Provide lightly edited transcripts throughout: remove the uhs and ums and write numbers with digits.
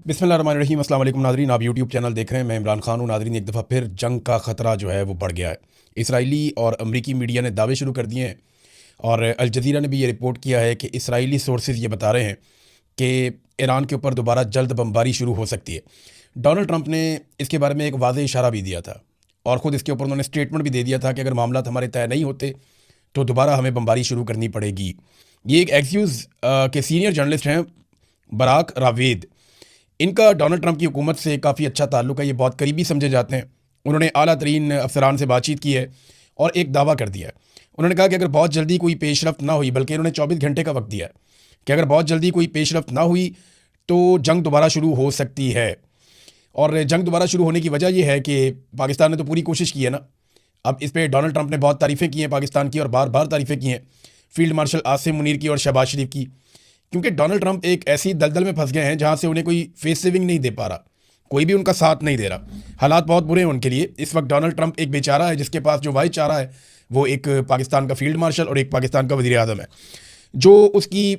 बिस्मिल्लाहिर्रहमानिर्रहीम। अस्सलाम वालेकुम नाज़रीन, आप यूट्यूब चैनल देख रहे हैं। मैं इमरान खान हूँ। नाज़रीन, एक दफ़ा फिर जंग का ख़तरा जो है वो बढ़ गया है। इसराइली और अमरीकी मीडिया ने दावे शुरू कर दिए हैं और अल जज़ीरा ने भी ये रिपोर्ट किया है कि इसराइली सोर्सेज ये बता रहे हैं कि ईरान के ऊपर दोबारा जल्द बमबारी शुरू हो सकती है। डोनाल्ड ट्रंप ने इसके बारे में एक वाज़ेह इशारा भी दिया था और ख़ुद इसके ऊपर उन्होंने स्टेटमेंट भी दे दिया था कि अगर मामला हमारे तय नहीं होते तो दोबारा हमें बमबारी शुरू करनी पड़ेगी। ये एक एक्सियूज़ के सीनियर जर्नलिस्ट हैं, बराक रावेद। इनका डोनाल्ड ट्रंप की हुकूमत से काफ़ी अच्छा ताल्लुक है, ये बहुत करीबी समझे जाते हैं। उन्होंने आला तरीन अफसरान से बातचीत की है और एक दावा कर दिया है। उन्होंने कहा कि अगर बहुत जल्दी कोई पेशरफ्त ना हुई, बल्कि इन्होंने 24 घंटे का वक्त दिया है कि अगर बहुत जल्दी कोई पेशरफ्त ना हुई तो जंग दोबारा शुरू हो सकती है। और जंग दोबारा शुरू होने की वजह यह है कि पाकिस्तान ने तो पूरी कोशिश की है ना। अब इस पर डोनाल्ड ट्रंप ने बहुत तारीफ़ें की हैं पाकिस्तान की, और बार बार तारीफ़ें की हैं फील्ड मार्शल आसिम मुनीर की और शहबाज शरीफ की, क्योंकि डोनाल्ड ट्रंप एक ऐसी दलदल में फंस गए हैं जहां से उन्हें कोई फेस सेविंग नहीं दे पा रहा, कोई भी उनका साथ नहीं दे रहा। हालात बहुत बुरे हैं उनके लिए। इस वक्त डोनाल्ड ट्रंप एक बेचारा है जिसके पास जो वाहिद चारा है वो एक पाकिस्तान का फील्ड मार्शल और एक पाकिस्तान का वज़ीर आज़म है, जो उसकी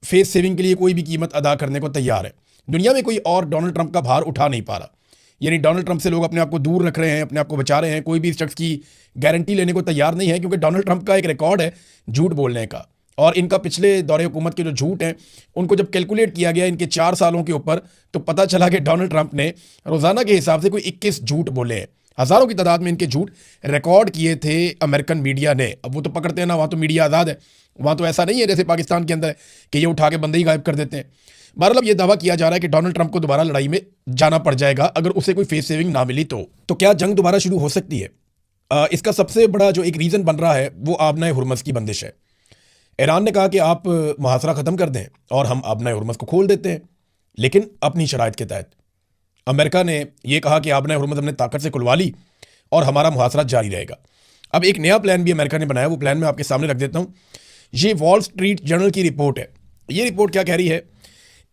फेस सेविंग के लिए कोई भी कीमत अदा करने को तैयार है। दुनिया में कोई और डोनाल्ड ट्रंप का भार उठा नहीं पा रहा। यानी डोनाल्ड ट्रंप से लोग अपने आप को दूर रख रहे हैं, अपने आप को बचा रहे हैं। कोई भी इस शख्स की गारंटी लेने को तैयार नहीं है, क्योंकि डोनाल्ड ट्रंप का एक रिकॉर्ड है झूठ बोलने का। और इनका पिछले दौरे हुकूमत के जो झूठ हैं उनको जब कैलकुलेट किया गया इनके 4 सालों के ऊपर, तो पता चला कि डोनाल्ड ट्रंप ने रोज़ाना के हिसाब से कोई 21 झूठ बोले हैं। हज़ारों की तादाद में इनके झूठ रिकॉर्ड किए थे अमेरिकन मीडिया ने। अब वो तो पकड़ते हैं ना, वहाँ तो मीडिया आज़ाद है, वहाँ तो ऐसा नहीं है जैसे पाकिस्तान के अंदर कि ये उठा के बंदे ही गायब कर देते हैं। बहरहाल अब ये दावा किया जा रहा है कि डोनाल्ड ट्रंप को दोबारा लड़ाई में जाना पड़ जाएगा अगर उसे कोई फेस सेविंग ना मिली तो क्या जंग दोबारा शुरू हो सकती है? इसका सबसे बड़ा जो एक रीज़न बन रहा है वो आबनाए हुर्मज़ की बंदिश है। ईरान ने कहा कि आप मुहासरा ख़त्म कर दें और हम आबनाए हुर्मज़ को खोल देते हैं, लेकिन अपनी शराइत के तहत। अमेरिका ने यह कहा कि आबनाए हुर्मज़ हमने ताकत से खुलवा ली और हमारा मुहासरा जारी रहेगा। अब एक नया प्लान भी अमेरिका ने बनाया, वो प्लान मैं आपके सामने रख देता हूँ। ये वॉल स्ट्रीट जर्नल की रिपोर्ट है। ये रिपोर्ट क्या कह रही है?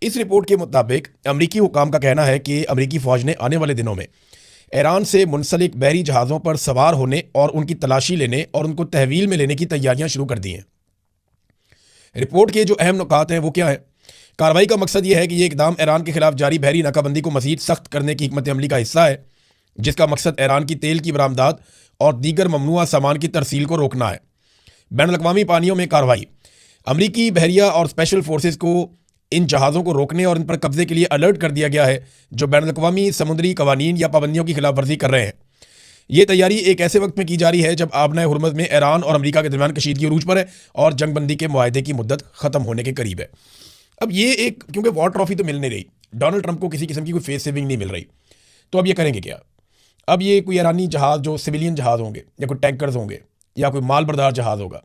इस रिपोर्ट के मुताबिक अमरीकी हुकाम का कहना है कि अमरीकी फ़ौज ने आने वाले दिनों में ईरान से मुंसलिक बहरी जहाज़ों पर सवार होने और उनकी तलाशी लेने और उनको तहवील में लेने की तैयारियां शुरू कर दी हैं। रिपोर्ट के जो अहम नुकात हैं वो क्या है? कार्रवाई का मकसद ये है कि ये इकदाम ईरान के खिलाफ जारी बहरी नाकाबंदी को मज़ीद सख्त करने की हिकमत अमली का हिस्सा है, जिसका मकसद ईरान की तेल की बरामदात और दीगर ममनुआ सामान की तरसील को रोकना है। बैनुल-अक़वामी पानियों में कार्रवाई। अमरीकी बहरिया और स्पेशल फोर्सेज को इन जहाज़ों को रोकने और इन पर कब्जे के लिए अलर्ट कर दिया गया है जो बैनुल-अक़वामी समुद्री कवानीन या पाबंदियों की खिलाफ वर्जी कर रहे हैं। ये तैयारी एक ऐसे वक्त में की जा रही है जब आबनाए हुर्मज़ में ईरान और अमेरिका के दरमियान कशीदगी अरूज पर है और जंगबंदी के मुआहदे की मुद्दत ख़त्म होने के करीब है। अब ये एक, क्योंकि वॉर ट्रॉफी तो मिल नहीं रही, डोनाल्ड ट्रंप को किसी किस्म की कोई फेस सेविंग नहीं मिल रही, तो अब ये करेंगे क्या? अब ये कोई ईरानी जहाज़ जो सिविलियन जहाज़ होंगे या कोई टैंकर्स होंगे या कोई माल बरदार जहाज़ होगा,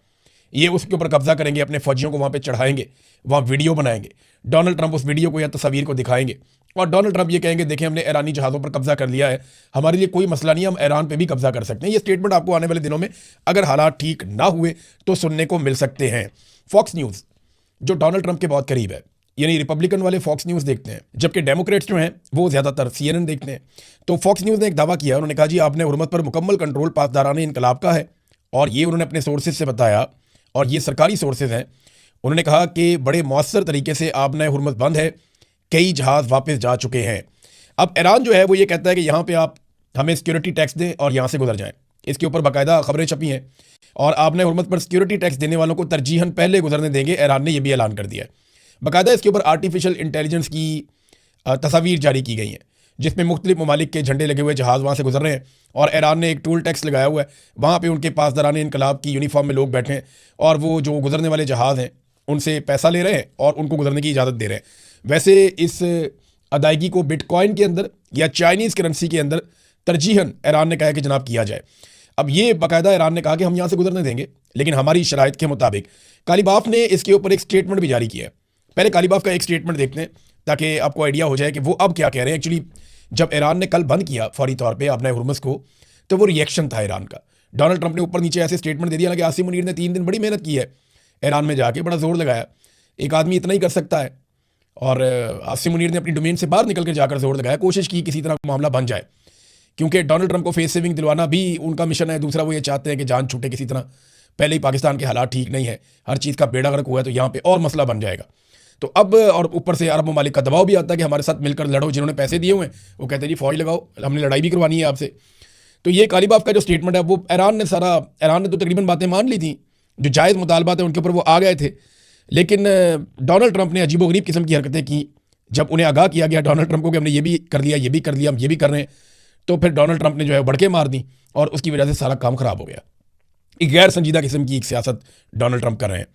ये उसके ऊपर कब्जा करेंगे, अपने फौजियों को वहाँ पे चढ़ाएंगे, वहाँ वीडियो बनाएंगे। डोनाल्ड ट्रंप उस वीडियो को या तस्वीर को दिखाएंगे और डोनाल्ड ट्रंप ये कहेंगे देखें हमने ईरानी जहाज़ों पर कब्जा कर लिया है, हमारे लिए कोई मसला नहीं, हम ईरान पे भी कब्जा कर सकते हैं। ये स्टेटमेंट आपको आने वाले दिनों में अगर हालात ठीक ना हुए तो सुनने को मिल सकते हैं। फॉक्स न्यूज़ जो डोनाल्ड ट्रंप के बहुत करीब है, यानी रिपब्लिकन वाले फॉक्स न्यूज़ देखते हैं, जबकि डेमोक्रेट्स जो हैं वो ज़्यादातर CNN देखते हैं। तो फॉक्स न्यूज़ ने एक दावा किया, उन्होंने कहा जी आपने हुर्मज़ पर मुकम्मल कंट्रोल पासदाराने इनकलाब का है, और ये उन्होंने अपने सोर्सेज से बताया और ये सरकारी सोर्सेज हैं। उन्होंने कहा कि बड़े मौसर तरीके से आबनाए हुर्मज़ बंद है, कई जहाज़ वापस जा चुके हैं। अब ईरान जो है वो ये कहता है कि यहाँ पे आप हमें सिक्योरिटी टैक्स दें और यहाँ से गुजर जाएं। इसके ऊपर बाकायदा खबरें छपी हैं और आबनाए हुर्मज़ पर सिक्योरिटी टैक्स देने वालों को तरजीहन पहले गुजरने देंगे, ईरान ने यह भी ऐलान कर दिया है। बाकायदा इसके ऊपर आर्टिफिशियल इंटेलिजेंस की तस्वीर जारी की गई हैं जिसमें मुख्तलिफ ममालिक के झंडे लगे हुए जहाज़ वहाँ से गुजर रहे हैं और ईरान ने एक टूल टैक्स लगाया हुआ है। वहाँ पे उनके पासदाराने इनकलाब की यूनिफॉर्म में लोग बैठे हैं और वो जो गुजरने वाले जहाज़ हैं उनसे पैसा ले रहे हैं और उनको गुजरने की इजाज़त दे रहे हैं। वैसे इस अदायगी को बिटकॉइन के अंदर या चाइनीज़ करेंसी के अंदर तरजीहन ईरान ने कहा है कि जनाब किया जाए। अब ये बाकायदा ईरान ने कहा कि हम यहाँ से गुजरने देंगे, लेकिन हमारी शराइत के मुताबिक। कालीबाफ ने इसके ऊपर एक स्टेटमेंट भी जारी किया है। पहले कालीबाफ का एक स्टेटमेंट देखते हैं ताकि आपको आइडिया हो जाए कि वो अब क्या कह रहे हैं। एक्चुअली जब ईरान ने कल बंद किया फौरी तौर पे आबनाए हुर्मज़ को, तो वो रिएक्शन था ईरान का। डोनाल्ड ट्रंप ने ऊपर नीचे ऐसे स्टेटमेंट दे दिया ना कि आसिम मुनीर ने 3 दिन बड़ी मेहनत की है, ईरान में जाके बड़ा जोर लगाया, एक आदमी इतना ही कर सकता है। और आसिम मुनीर ने अपनी डोमेन से बाहर निकल कर जाकर जोर लगाया, कोशिश की किसी तरह मामला बन जाए, क्योंकि डोनाल्ड ट्रंप को फेस सेविंग दिलवाना भी उनका मिशन है। दूसरा वो ये चाहते हैं कि जान छूटे किसी तरह। पहले ही पाकिस्तान के हालात ठीक नहीं है, हर चीज़ का बेड़ा गर्क हुआ है, तो यहाँ पे और मसला बन जाएगा। तो अब और ऊपर से अरब ममालिक का दबाव भी आता है कि हमारे साथ मिलकर लड़ो, जिन्होंने पैसे दिए हुए हैं वो कहते हैं जी फौज लगाओ, हमने लड़ाई भी करवानी है आपसे। तो ये कालीबाफ का जो स्टेटमेंट है वो ईरान ने तो तकरीबन बातें मान ली थी, जो जायज़ मुतालबात है उनके ऊपर वो आ गए थे। लेकिन डोनाल्ड ट्रंप ने अजीबोगरीब किस्म की हरकतें की। जब उन्हें आगाह किया गया डोनाल्ड ट्रंप को कि हमने ये भी कर लिया, ये भी कर लिया, हम ये भी कर रहे हैं, तो फिर डोनाल्ड ट्रंप ने जो है बड़के मार दी और उसकी वजह से सारा काम खराब हो गया। एक गैर संजीदा किस्म की एक सियासत डोनाल्ड ट्रंप कर रहे हैं।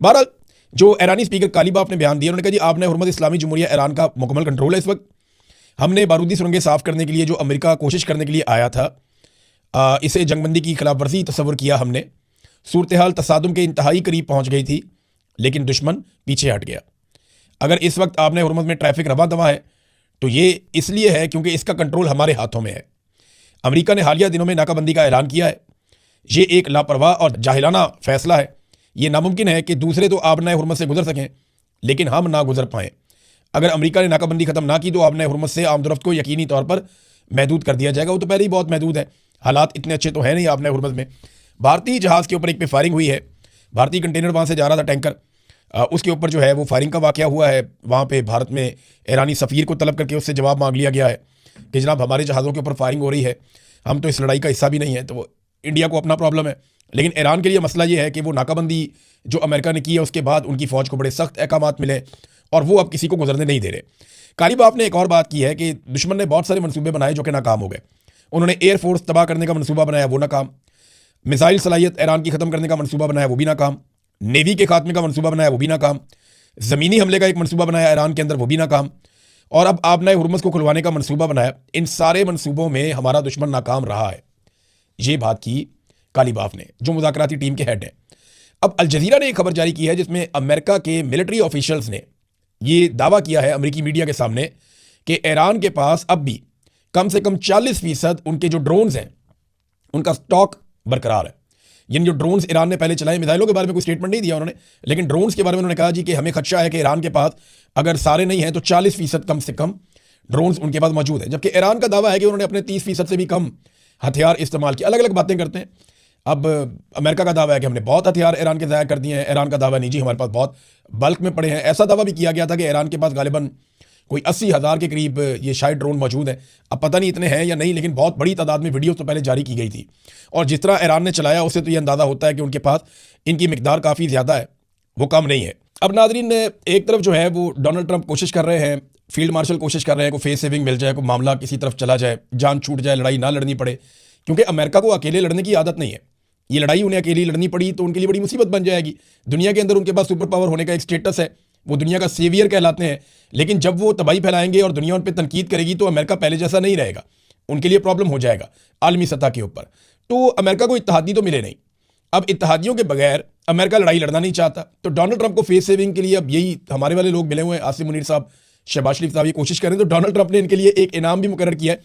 बहरहाल जो ईरानी स्पीकर कालीबाफ ने बयान दिया, उन्होंने कहा जी आपने हुर्मत इस्लामी जमहूरिया ईरान का मुकम्मल कंट्रोल है इस वक्त। हमने बारूदी सुरंगें साफ करने के लिए जो अमेरिका कोशिश करने के लिए आया था, इसे जंगबंदी की खिलाफ वर्जी तस्वर किया हमने। सूरत हाल तसादुम के इंतहाई करीब पहुंच गई थी, लेकिन दुश्मन पीछे हट गया। अगर इस वक्त आपने हुर्मत में ट्रैफिक रवा दवा है तो ये इसलिए है क्योंकि इसका कंट्रोल हमारे हाथों में है। अमेरिका ने हालिया दिनों में नाकाबंदी का ऐलान किया है। ये एक लापरवाह और जाहिलाना फैसला है। ये नामुमकिन है कि दूसरे तो आबनाए हुर्मत से गुजर सकें लेकिन हम ना गुजर पाएँ। अगर अमेरिका ने नाकाबंदी खत्म ना की तो आबनाए हुर्मत से आमदरफ्त को यकीनी तौर पर महदूद कर दिया जाएगा। वो तो पहले ही बहुत महदूद है, हालात इतने अच्छे तो है नहीं आबनाए हुर्मत में। भारतीय जहाज़ के ऊपर एक पे फायरिंग हुई है, भारतीय कंटेनर वहाँ से जा रहा था टैंकर, उसके ऊपर जो है वो फायरिंग का वाक़या हुआ है। वहाँ पे भारत में ईरानी सफ़ीर को तलब करके उससे जवाब मांग लिया गया है कि जनाब हमारे जहाज़ों के ऊपर फायरिंग हो रही है, हम तो इस लड़ाई का हिस्सा भी नहीं है। तो वो इंडिया को अपना प्रॉब्लम है, लेकिन ईरान के लिए मसला ये है कि वो नाकाबंदी जो अमेरिका ने की है उसके बाद उनकी फ़ौज को बड़े सख्त अहकामात मिले और वो अब किसी को गुजरने नहीं दे रहे। कालीबाफ ने एक और बात की है कि दुश्मन ने बहुत सारे मनसूबे बनाए जो कि नाकाम हो गए। उन्होंने एयरफोर्स तबाह करने का मनसूबा बनाया, वो नाकाम। मिसाइल सलाहियत ईरान की ख़त्म करने का मनसूबा बनाया, वो भी नाकाम। नेवी के खात्मे का मनसूबा बनाया, वो भी नाकाम। ज़मीनी हमले का एक मनसूबा बनाया ईरान के अंदर, वो भी नाकाम। और अब आबनाए हुर्मस को खुलवाने का मनसूबा बनाया। इन सारे मनसूबों में हमारा दुश्मन नाकाम रहा है। ये बात की कालीबाफ ने, जो मुज़ाकराती टीम के हेड हैं। अब अल जज़ीरा ने एक खबर जारी की है जिसमें अमेरिका के मिलिट्री ऑफिशियल्स ने ये दावा किया है अमेरिकी मीडिया के सामने कि ईरान के पास अब भी कम से कम 40% उनके जो ड्रोन्स हैं उनका स्टॉक बरकरार है। यानी जो ड्रोन्स ईरान ने पहले चलाए, मिसाइलों के बारे में कोई स्टेटमेंट नहीं दिया उन्होंने, लेकिन ड्रोन्स के बारे में उन्होंने कहा जी कि हमें खदशा है कि ईरान के पास अगर सारे नहीं हैं तो 40% कम से कम ड्रोन्स उनके पास मौजूद है। जबकि ईरान का दावा है कि उन्होंने अपने 30% से भी कम हथियार इस्तेमाल किए। अलग अलग बातें करते हैं। अब अमेरिका का दावा है कि हमने बहुत हथियार ईरान के ज़ाया कर दिए हैं, ईरान का दावा नहीं जी हमारे पास बहुत बल्क में पड़े हैं। ऐसा दावा भी किया गया था कि ईरान के पास गालिबन कोई 80,000 के करीब ये शायद ड्रोन मौजूद हैं। अब पता नहीं इतने हैं या नहीं, लेकिन बहुत बड़ी तादाद में वीडियो तो पहले जारी की गई थी। और जिस तरह ईरान ने चलाया उससे तो ये अंदाज़ा होता है कि उनके पास इनकी मिकदार काफ़ी ज़्यादा है, वो कम नहीं है। अब नादरीन, एक तरफ जो है वो डोनाल्ड ट्रंप कोशिश कर रहे हैं, फील्ड मार्शल कोशिश कर रहे हैं को फेस सेविंग मिल जाए, को मामला किसी तरफ चला जाए, जान छूट जाए, लड़ाई ना लड़नी पड़े। क्योंकि अमेरिका को अकेले लड़ने की आदत नहीं है। ये लड़ाई उन्हें अकेली लड़नी पड़ी तो उनके लिए बड़ी मुसीबत बन जाएगी। दुनिया के अंदर उनके पास सुपर पावर होने का एक स्टेटस है, वो दुनिया का सेवियर कहलाते हैं। लेकिन जब वो तबाही फैलाएंगे और दुनिया उन पर तनकीद करेगी तो अमेरिका पहले जैसा नहीं रहेगा, उनके लिए प्रॉब्लम हो जाएगा आलमी सतह के ऊपर। तो अमेरिका को इत्तेहादी तो मिले नहीं। अब इत्तेहादियों के बगैर अमेरिका लड़ाई लड़ना नहीं चाहता, तो डोनाल्ड ट्रंप को फेस सेविंग के लिए अब यही हमारे वाले लोग मिले हुए हैं, आसिम मुनीर साहब, शहबाज शरीफ साहब, ये कोशिश करें तो डोनाल्ड ट्रंप ने इनके लिए एक इनाम भी मुकर्रर किया है।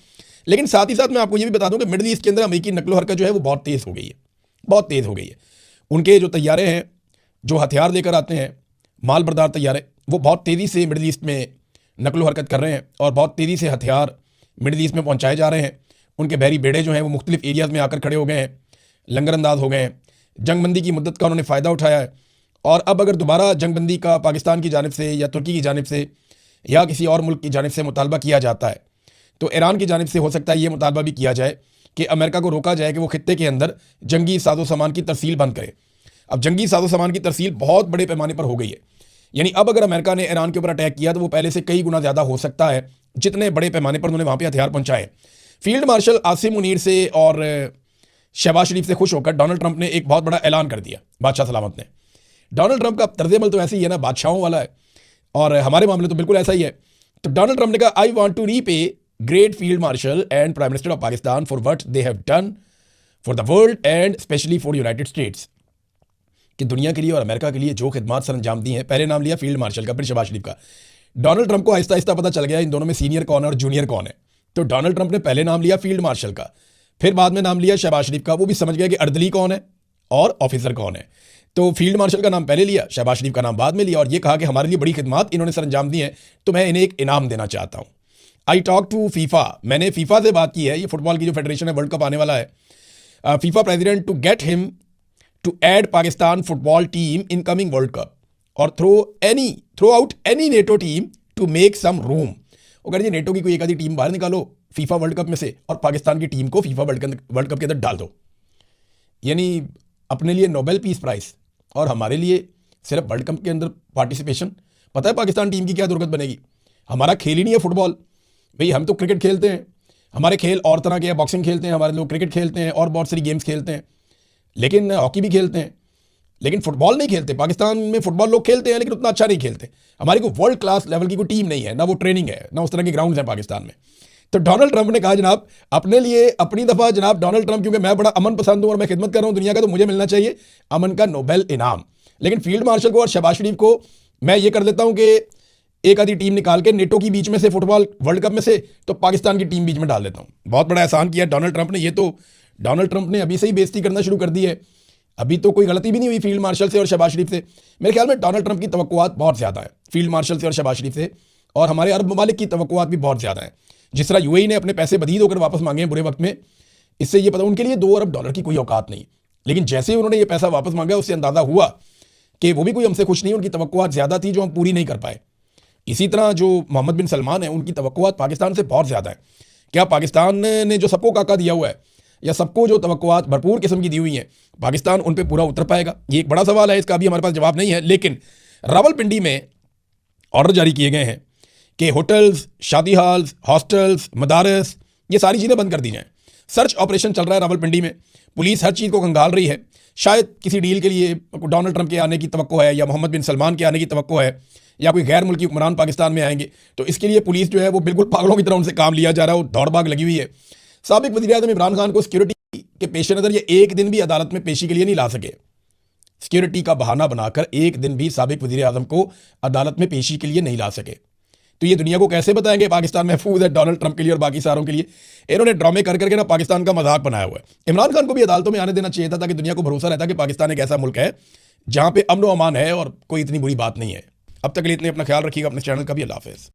लेकिन साथ ही साथ मैं आपको ये भी बता दूं कि मिडल ईस्ट के अंदर अमेरिकी नकलो हरकत जो है वो बहुत तेज़ हो गई है, बहुत तेज़ हो गई है। उनके जो तैयारे हैं, जो हथियार लेकर आते हैं, माल बरदार तैयारे, वो बहुत तेज़ी से मिडल ईस्ट में नकलो हरकत कर रहे हैं और बहुत तेज़ी से हथियार मिडल ईस्ट में पहुँचाए जा रहे हैं। उनके बहरी बेड़े जो हैं वो मुख्तलिफ एरियाज़ में आकर खड़े हो गए हैं, लंगरअंदाज हो गए हैं। जंगबंदी की मुद्दत का उन्होंने फ़ायदा उठाया है और अब अगर दोबारा जंगबंदी का पाकिस्तान की जानिब से या तुर्की की जानिब से या किसी और मुल्क की जानिब से मुतालबा किया जाता है तो ईरान की जानिब से हो सकता है ये मुतालबा भी किया जाए कि अमेरिका को रोका जाए कि वो खित्ते के अंदर जंगी साजो सामान की तरसील बंद करे। अब जंगी साजो सामान की तरसील बहुत बड़े पैमाने पर हो गई है। यानी अब अगर अमेरिका ने ईरान के ऊपर अटैक किया तो वो पहले से कई गुना ज़्यादा हो सकता है जितने बड़े पैमाने पर उन्होंने वहाँ पर हथियार पहुँचाए। फील्ड मार्शल आसिम मुनीर से और शहबाज शरीफ से खुश होकर डोनाल्ड ट्रंप ने एक बहुत बड़ा ऐलान कर दिया, बादशाह सलामत ने। डोनाल्ड ट्रंप का तर्ज अमल तो ऐसे ही है ना, बादशाहों वाला है, और हमारे मामले तो बिल्कुल ऐसा ही है। तो डोनाल्ड ट्रंप ने कहा, I want to repay great field marshal and prime minister of Pakistan for what they have done for the world and specially for United States, कि दुनिया के लिए और अमेरिका के लिए जो खिदमात सर अंजाम दी हैं। पहले नाम लिया फील्ड मार्शल का, फिर शहबाज शरीफ का। डोनाल्ड ट्रंप को आहिस्ता आहिस्ता पता चल गया इन दोनों में सीनियर कौन है और जूनियर कौन है। तो डोनाल्ड ट्रंप ने पहले नाम लिया फील्ड मार्शल का, फिर बाद में नाम लिया शहबाज शरीफ का। वो भी समझ गया कि अर्दली कौन है और ऑफिसर कौन है। तो फील्ड मार्शल का नाम पहले लिया, शहबाज शरीफ का नाम बाद में लिया और ये कहा कि हमारे लिए बड़ी खिदमत इन्होंने सर अंजाम दी है तो मैं इन्हें एक इनाम देना चाहता हूँ। आई टॉक टू फीफा, मैंने फीफा से बात की है, ये फुटबॉल की जो फेडरेशन है, वर्ल्ड कप आने वाला है। FIFA president to get him to add Pakistan football team in coming world cup और throw any throw out any NATO team to make some room. वो कह रही है नेटो की कोई एक आधी टीम बाहर निकालो फीफा वर्ल्ड कप में से और पाकिस्तान की टीम को फीफा वर्ल्ड कप के अंदर डाल दो। यानी अपने लिए नोबेल पीस प्राइज और हमारे लिए सिर्फ वर्ल्ड कप के अंदर पार्टिसिपेशन। पता है पाकिस्तान टीम की क्या दुर्गत बनेगी? हमारा खेल ही नहीं है फुटबॉल। भाई हम तो क्रिकेट खेलते हैं, हमारे खेल और तरह के हैं, बॉक्सिंग खेलते हैं, हमारे लोग क्रिकेट खेलते हैं और बहुत सारी गेम्स खेलते हैं, लेकिन हॉकी भी खेलते हैं, लेकिन फुटबॉल नहीं खेलते। पाकिस्तान में फुटबॉल लोग खेलते हैं लेकिन उतना अच्छा नहीं खेलते। हमारी कोई वर्ल्ड क्लास लेवल की कोई टीम नहीं है, ना वो ट्रेनिंग है, ना उस तरह के ग्राउंड्स हैं पाकिस्तान में। तो डोनाल्ड ट्रंप ने कहा जनाब अपने लिए अपनी दफ़ा, जनाब डोनाल्ड ट्रंप क्योंकि मैं बड़ा अमन पसंद हूँ और मैं खिदमत कर रहा हूँ दुनिया का, तो मुझे मिलना चाहिए अमन का नोबेल इनाम। लेकिन फील्ड मार्शल को और शहबाज शरीफ को मैं ये कर देता हूँ कि एक आधी टीम निकाल के नेटो की बीच में से फुटबॉल वर्ल्ड कप में से तो पाकिस्तान की टीम बीच में डाल देता हूँ। बहुत बड़ा एहसान किया डोनाल्ड ट्रंप ने। ये तो डोनाल्ड ट्रंप ने अभी से ही बेइज्जती करना शुरू कर दी है। अभी तो कोई गलती भी नहीं हुई फील्ड मार्शल से और शहबाज शरीफ से। मेरे ख्याल में डोनाल्ड ट्रंप की तवक्कुआत बहुत ज़्यादा है फील्ड मार्शल से और शहबाज शरीफ से, और हमारे अरब ममालिक की तवक्कुआत भी बहुत ज़्यादा है। जिस तरह यूएई ने अपने पैसे बदीद होकर वापस मांगे हैं बुरे वक्त में, इससे ये पता उनके लिए $2 अरब की कोई औकात नहीं, लेकिन जैसे ही उन्होंने ये पैसा वापस मांगा उससे अंदाज़ा हुआ कि वो भी कोई हमसे खुश नहीं, उनकी तवक्कुआत ज़्यादा थी जो हम पूरी नहीं कर पाए। इसी तरह जो मोहम्मद बिन सलमान है उनकी तवक्कुआत पाकिस्तान से बहुत ज़्यादा है। क्या पाकिस्तान ने जो सबको काका दिया हुआ है या सबको जो तवक्कुआत भरपूर किस्म की दी हुई है, पाकिस्तान उन पे पूरा उतर पाएगा? ये एक बड़ा सवाल है, इसका अभी हमारे पास जवाब नहीं है। लेकिन रावलपिंडी में ऑर्डर जारी किए गए हैं कि होटल्स, शादी हॉल्स, हॉस्टल्स, मदारस, ये सारी चीज़ें बंद कर दी जाएँ। सर्च ऑपरेशन चल रहा है रावलपिंडी में, पुलिस हर चीज़ को खंगाल रही है। शायद किसी डील के लिए डोनाल्ड ट्रंप के आने की तवक्को है या मोहम्मद बिन सलमान के आने की तवक्को है या कोई गैर मुल्की हुक्मरान पाकिस्तान में आएंगे, तो इसके लिए पुलिस जो है वो बिल्कुल पागलों की तरह उनसे काम लिया जा रहा है, वो दौड़ भाग लगी हुई है। साबिक वज़ीर-ए-आज़म इमरान खान को सिक्योरिटी के पेश नज़र ये एक दिन भी अदालत में पेशी के लिए नहीं ला सके। सिक्योरिटी का बहाना बनाकर एक दिन भी साबिक वज़ीर-ए-आज़म को अदालत में पेशी के लिए नहीं ला सके। तो ये दुनिया को कैसे बताएंगे पाकिस्तान महफूज है डोनाल्ड ट्रंप के लिए और बाकी सारों के लिए? इन्होंने ड्रामे कर करके ना पाकिस्तान का मजाक बनाया हुआ है। इमरान खान को भी अदालतों में आने देना चाहिए था ताकि दुनिया को भरोसा रहता कि पाकिस्तान एक ऐसा मुल्क है जहां पे अमन व अमान है और कोई इतनी बुरी बात नहीं है। अब तक के लिए इतने, अपना ख्याल रखिएगा, अपने चैनल का भी। अल्लाह हाफ़िज़।